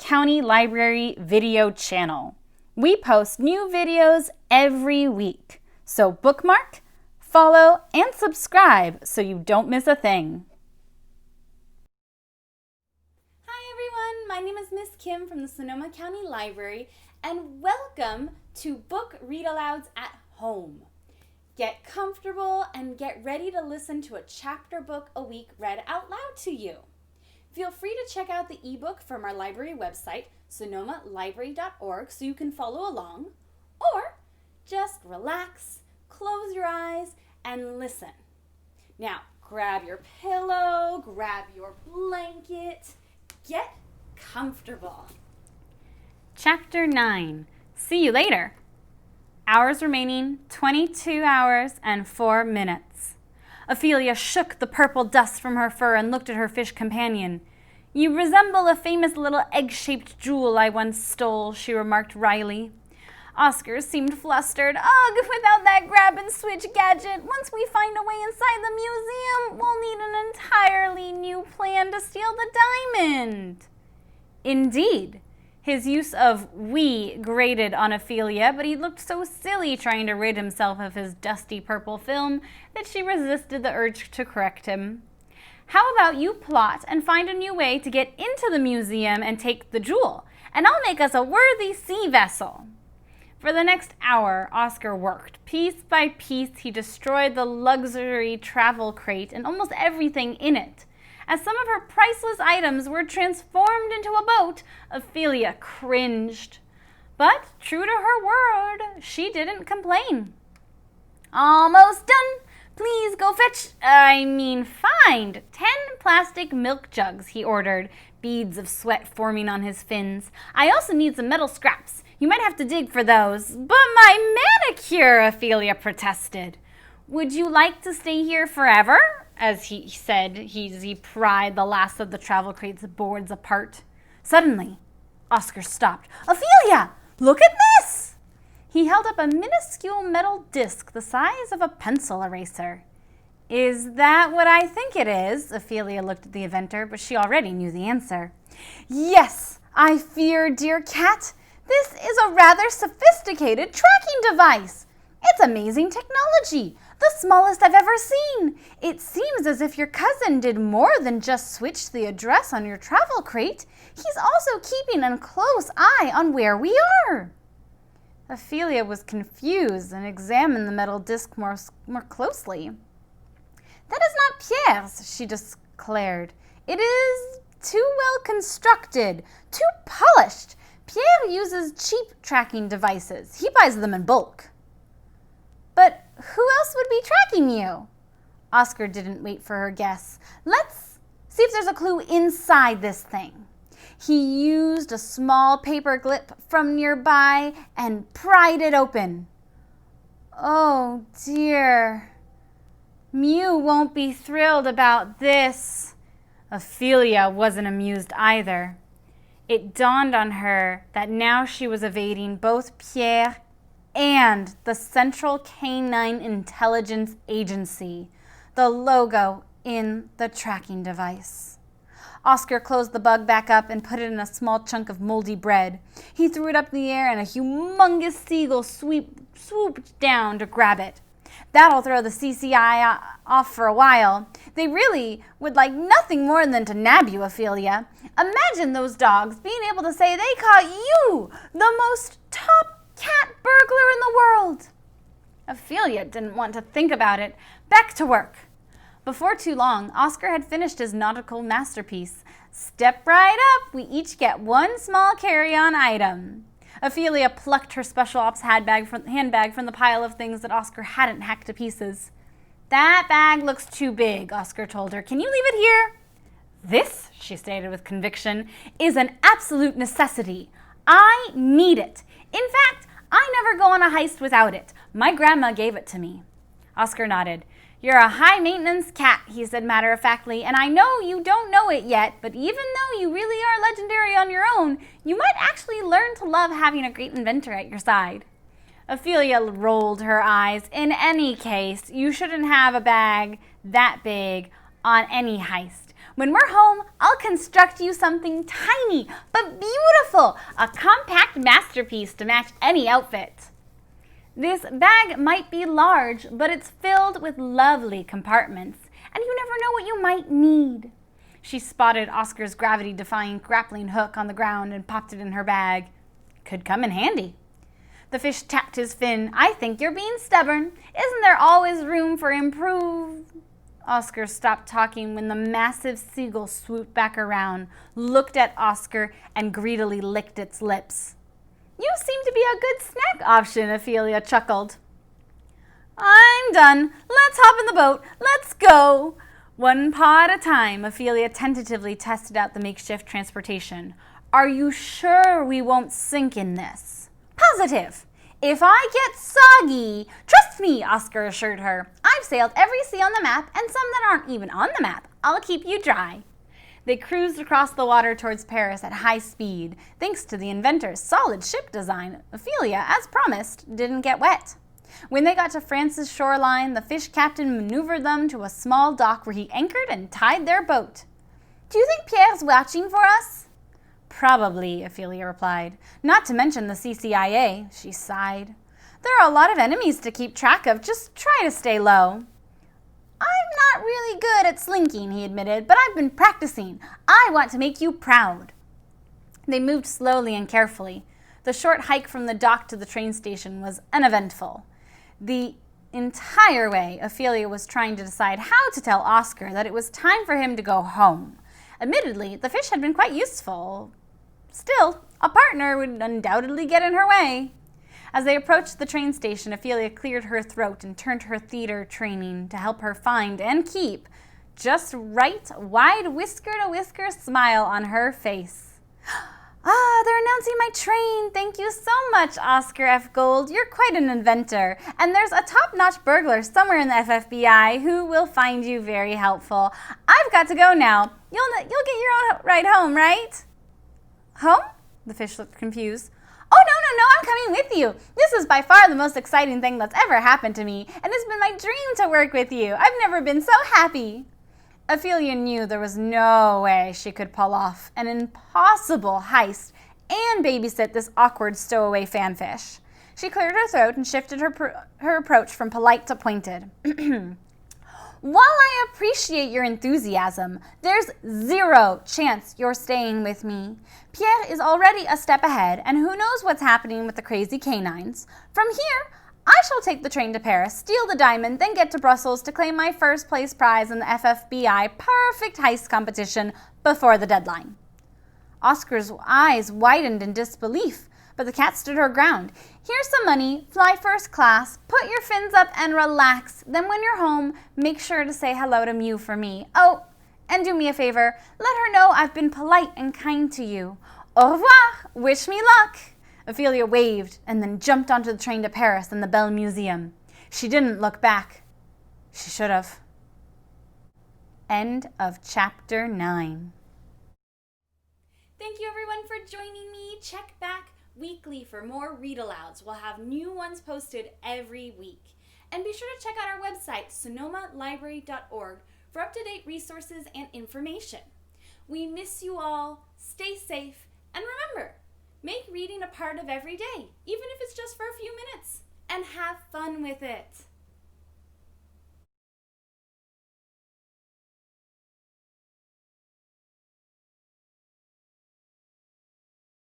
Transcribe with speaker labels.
Speaker 1: County Library video channel. We post new videos every week, so bookmark, follow, and subscribe so you don't miss a thing. Hi everyone, my name is Miss Kim from the Sonoma County Library, and welcome to Book Read-Alouds at Home. Get comfortable and get ready to listen to a chapter book a week read out loud to you. Feel free to check out the ebook from our library website, sonomalibrary.org, so you can follow along, or just relax, close your eyes, and listen. Now, grab your pillow, grab your blanket, get comfortable. Chapter 9. See you later. Hours remaining, 22 hours and 4 minutes. Ophelia shook the purple dust from her fur and looked at her fish companion. "You resemble a famous little egg-shaped jewel I once stole," she remarked wryly. Oscar seemed flustered. "Ugh, without that grab-and-switch gadget, once we find a way inside the museum, we'll need an entirely new plan to steal the diamond." Indeed. His use of "we" grated on Ophelia, but he looked so silly trying to rid himself of his dusty purple film that she resisted the urge to correct him. "How about you plot and find a new way to get into the museum and take the jewel, and I'll make us a worthy sea vessel." For the next hour, Oscar worked. Piece by piece, he destroyed the luxury travel crate and almost everything in it. As some of her priceless items were transformed into a boat, Ophelia cringed. But, true to her word, she didn't complain. "Almost done. Please go find 10 plastic milk jugs," he ordered, beads of sweat forming on his fins. "I also need some metal scraps. You might have to dig for those." "But my manicure," Ophelia protested. "Would you like to stay here forever?" as he said, he pried the last of the travel crate's boards apart. Suddenly, Oscar stopped. "Ophelia, look at this!" He held up a minuscule metal disc the size of a pencil eraser. "Is that what I think it is?" Ophelia looked at the inventor, but she already knew the answer. "Yes, I fear, dear cat, this is a rather sophisticated tracking device. It's amazing technology, the smallest I've ever seen. It seems as if your cousin did more than just switch the address on your travel crate. He's also keeping a close eye on where we are." Ophelia was confused and examined the metal disc more closely. "That is not Pierre's," she declared. "It is too well constructed, too polished. Pierre uses cheap tracking devices. He buys them in bulk." "But who else would be tracking you?" Oscar didn't wait for her guess. "Let's see if there's a clue inside this thing." He used a small paper clip from nearby and pried it open. "Oh dear. Mew won't be thrilled about this." Ophelia wasn't amused either. It dawned on her that now she was evading both Pierre and the Central Canine Intelligence Agency, the logo in the tracking device. Oscar closed the bug back up and put it in a small chunk of moldy bread. He threw it up in the air and a humongous seagull swooped down to grab it. "That'll throw the CCI off for a while. They really would like nothing more than to nab you, Ophelia. Imagine those dogs being able to say they caught you, the most top cat burglar in the world." Ophelia didn't want to think about it. Back to work. Before too long, Oscar had finished his nautical masterpiece. "Step right up. We each get one small carry-on item." Ophelia plucked her special ops handbag from the pile of things that Oscar hadn't hacked to pieces. "That bag looks too big," Oscar told her. "Can you leave it here?" "This," she stated with conviction, "is an absolute necessity. I need it. In fact, I never go on a heist without it. My grandma gave it to me." Oscar nodded. "You're a high-maintenance cat," he said matter-of-factly, "and I know you don't know it yet, but even though you really are legendary on your own, you might actually learn to love having a great inventor at your side." Ophelia rolled her eyes. "In any case, you shouldn't have a bag that big on any heist. When we're home, I'll construct you something tiny but beautiful, a compact masterpiece to match any outfit. This bag might be large, but it's filled with lovely compartments, and you never know what you might need. She spotted Oscar's gravity-defying grappling hook on the ground and popped it in her bag. Could come in handy. The fish tapped his fin. I think you're being stubborn. Isn't there always room for improve? Oscar stopped talking when the massive seagull swooped back around, looked at Oscar, and greedily licked its lips. You seem to be a good snack option, Ophelia chuckled. I'm done. Let's hop in the boat. Let's go. One paw at a time, Ophelia tentatively tested out the makeshift transportation. Are you sure we won't sink in this? Positive. If I get soggy, trust me, Oscar assured her. I've sailed every sea on the map and some that aren't even on the map. I'll keep you dry. They cruised across the water towards Paris at high speed. Thanks to the inventor's solid ship design, Ophelia, as promised, didn't get wet. When they got to France's shoreline, the fish captain maneuvered them to a small dock where he anchored and tied their boat. Do you think Pierre's watching for us? Probably, Ophelia replied. Not to mention the CCIA, she sighed. There are a lot of enemies to keep track of. Just try to stay low. I'm not really good at slinking, he admitted, but I've been practicing. I want to make you proud. They moved slowly and carefully. The short hike from the dock to the train station was uneventful. The entire way, Ophelia was trying to decide how to tell Oscar that it was time for him to go home. Admittedly, the fish had been quite useful. Still, a partner would undoubtedly get in her way. As they approached the train station, Ophelia cleared her throat and turned to her theater training to help her find and keep just right, wide whisker-to-whisker smile on her face. They're announcing my train. Thank you so much, Oscar F. Gold. You're quite an inventor. And there's a top-notch burglar somewhere in the FFBI who will find you very helpful. I've got to go now. You'll get your own ride home, right? Home? The fish looked confused. Oh, no, I'm coming with you. This is by far the most exciting thing that's ever happened to me, and it's been my dream to work with you. I've never been so happy. Ophelia knew there was no way she could pull off an impossible heist and babysit this awkward stowaway fanfish. She cleared her throat and shifted her approach from polite to pointed. While I appreciate your enthusiasm, there's zero chance you're staying with me. Pierre is already a step ahead, and who knows what's happening with the crazy canines. From here, I shall take the train to Paris, steal the diamond, then get to Brussels to claim my first place prize in the FFBI perfect heist competition before the deadline. Oscar's eyes widened in disbelief, but the cat stood her ground. Here's some money, fly first class, put your fins up and relax. Then when you're home, make sure to say hello to Mew for me. Oh, and do me a favor, let her know I've been polite and kind to you. Au revoir, wish me luck. Ophelia waved and then jumped onto the train to Paris and the Belle Museum. She didn't look back. She should have. End of chapter 9.
Speaker 2: Thank you everyone for joining me. Check back weekly for more read-alouds. We'll have new ones posted every week. And be sure to check out our website, sonomalibrary.org, for up-to-date resources and information. We miss you all. Stay safe. And remember, make reading a part of every day, even if it's just for a few minutes. And have fun with it.